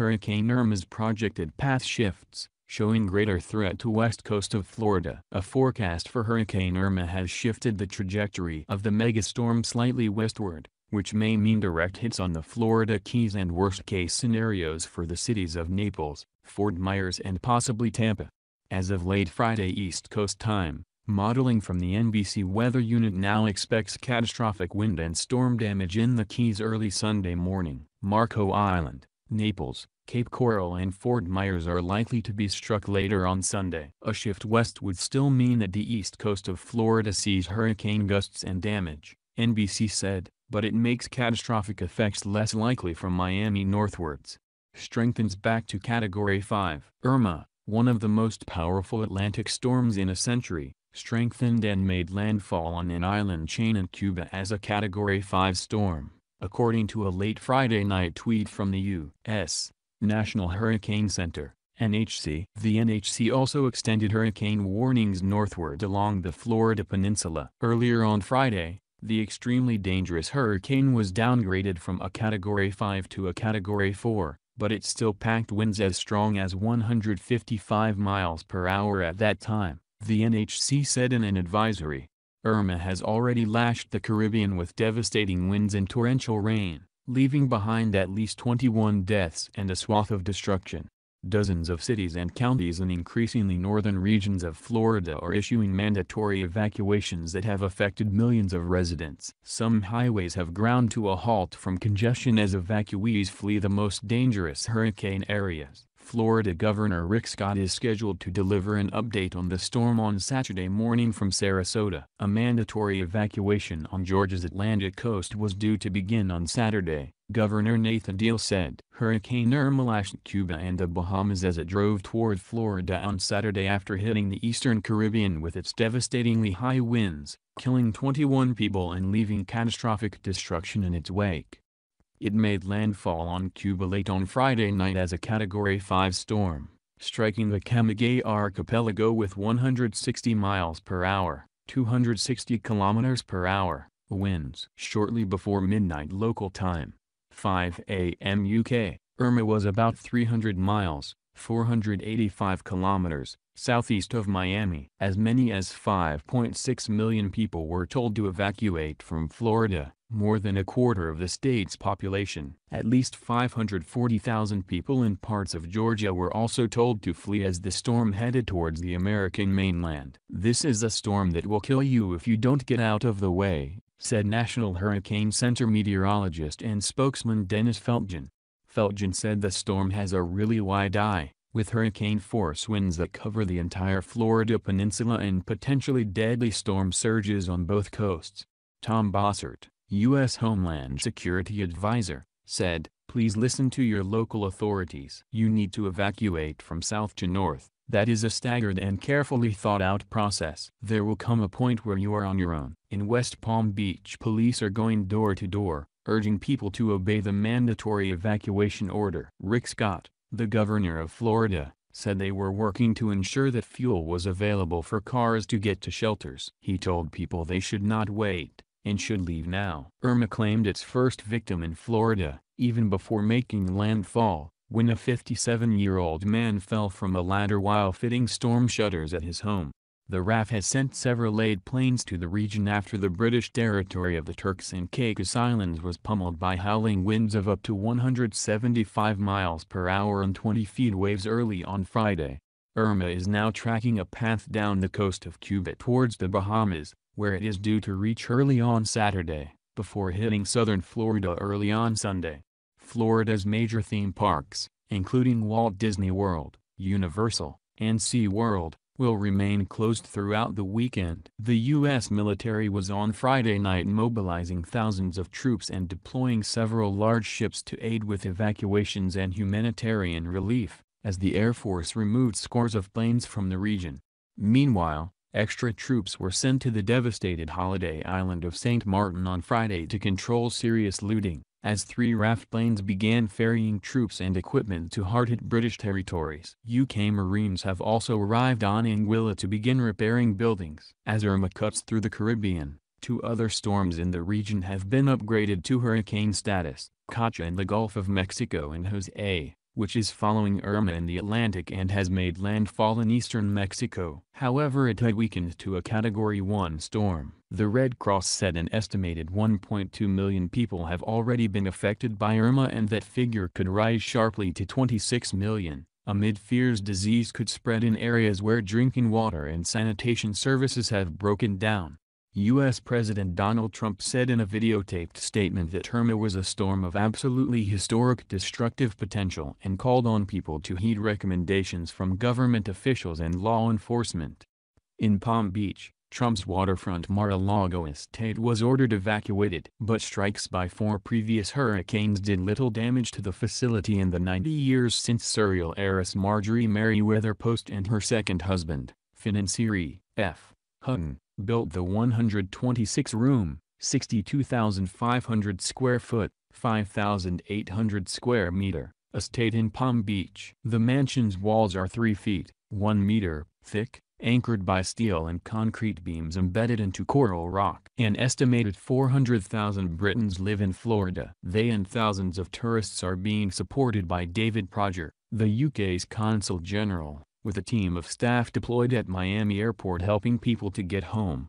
Hurricane Irma's projected path shifts, showing greater threat to west coast of Florida. A forecast for Hurricane Irma has shifted the trajectory of the megastorm slightly westward, which may mean direct hits on the Florida Keys and worst-case scenarios for the cities of Naples, Fort Myers and possibly Tampa. As of late Friday East Coast time, modeling from the NBC Weather Unit now expects catastrophic wind and storm damage in the Keys early Sunday morning. Marco Island, Naples, Cape Coral and Fort Myers are likely to be struck later on Sunday. A shift west would still mean that the east coast of Florida sees hurricane gusts and damage, NBC said, but it makes catastrophic effects less likely from Miami northwards. Strengthens back to Category 5. Irma, one of the most powerful Atlantic storms in a century, strengthened and made landfall on an island chain in Cuba as a Category 5 storm, according to a late Friday night tweet from the U.S. National Hurricane Center, NHC. The NHC also extended hurricane warnings northward along the Florida peninsula. Earlier on Friday, the extremely dangerous hurricane was downgraded from a Category 5 to a Category 4, but it still packed winds as strong as 155 miles per hour at that time, the NHC said in an advisory. Irma has already lashed the Caribbean with devastating winds and torrential rain, leaving behind at least 21 deaths and a swath of destruction. Dozens of cities and counties in increasingly northern regions of Florida are issuing mandatory evacuations that have affected millions of residents. Some highways have ground to a halt from congestion as evacuees flee the most dangerous hurricane areas. Florida Governor Rick Scott is scheduled to deliver an update on the storm on Saturday morning from Sarasota. A mandatory evacuation on Georgia's Atlantic coast was due to begin on Saturday, Governor Nathan Deal said. Hurricane Irma lashed Cuba and the Bahamas as it drove toward Florida on Saturday after hitting the eastern Caribbean with its devastatingly high winds, killing 21 people and leaving catastrophic destruction in its wake. It made landfall on Cuba late on Friday night as a Category 5 storm, striking the Camagüey archipelago with 160 miles per hour, 260 kilometers per hour, winds. Shortly before midnight local time, 5 a.m. UK, Irma was about 300 miles, 485 kilometers, southeast of Miami. As many as 5.6 million people were told to evacuate from Florida, more than a quarter of the state's population. At least 540,000 people in parts of Georgia were also told to flee as the storm headed towards the American mainland. "This is a storm that will kill you if you don't get out of the way," said National Hurricane Center meteorologist and spokesman Dennis Feltgen. Feltgen said the storm has a really wide eye, with hurricane-force winds that cover the entire Florida peninsula and potentially deadly storm surges on both coasts. Tom Bossert, U.S. Homeland Security Advisor, said, "Please listen to your local authorities. You need to evacuate from south to north. That is a staggered and carefully thought-out process. There will come a point where you are on your own." In West Palm Beach, police are going door to door, urging people to obey the mandatory evacuation order. Rick Scott, the governor of Florida, said they were working to ensure that fuel was available for cars to get to shelters. He told people they should not wait, and should leave now. Irma claimed its first victim in Florida, even before making landfall, when a 57-year-old man fell from a ladder while fitting storm shutters at his home. The RAF has sent several aid planes to the region after the British territory of the Turks and Caicos Islands was pummeled by howling winds of up to 175 miles per hour and 20 feet waves early on Friday. Irma is now tracking a path down the coast of Cuba towards the Bahamas, where it is due to reach early on Saturday, before hitting southern Florida early on Sunday. Florida's major theme parks, including Walt Disney World, Universal, and SeaWorld, will remain closed throughout the weekend. The U.S. military was on Friday night mobilizing thousands of troops and deploying several large ships to aid with evacuations and humanitarian relief, as the Air Force removed scores of planes from the region. Meanwhile, extra troops were sent to the devastated holiday island of St. Martin on Friday to control serious looting, as 3 RAF planes began ferrying troops and equipment to hard-hit British territories. UK Marines have also arrived on Anguilla to begin repairing buildings. As Irma cuts through the Caribbean, 2 other storms in the region have been upgraded to hurricane status, Kacha in the Gulf of Mexico and Jose, which is following Irma in the Atlantic and has made landfall in eastern Mexico. However, it had weakened to a Category 1 storm. The Red Cross said an estimated 1.2 million people have already been affected by Irma and that figure could rise sharply to 26 million, amid fears disease could spread in areas where drinking water and sanitation services have broken down. U.S. President Donald Trump said in a videotaped statement that Irma was a storm of absolutely historic destructive potential and called on people to heed recommendations from government officials and law enforcement. In Palm Beach, Trump's waterfront Mar-a-Lago estate was ordered evacuated. But strikes by 4 previous hurricanes did little damage to the facility in the 90 years since serial heiress Marjorie Merriweather Post and her second husband, Financier F. Hutton, built the 126-room, 62,500 square foot, 5,800 square meter, estate in Palm Beach. The mansion's walls are 3 feet, 1 meter, thick, anchored by steel and concrete beams embedded into coral rock. An estimated 400,000 Britons live in Florida. They and thousands of tourists are being supported by David Prodger, the UK's Consul General, with a team of staff deployed at Miami Airport helping people to get home.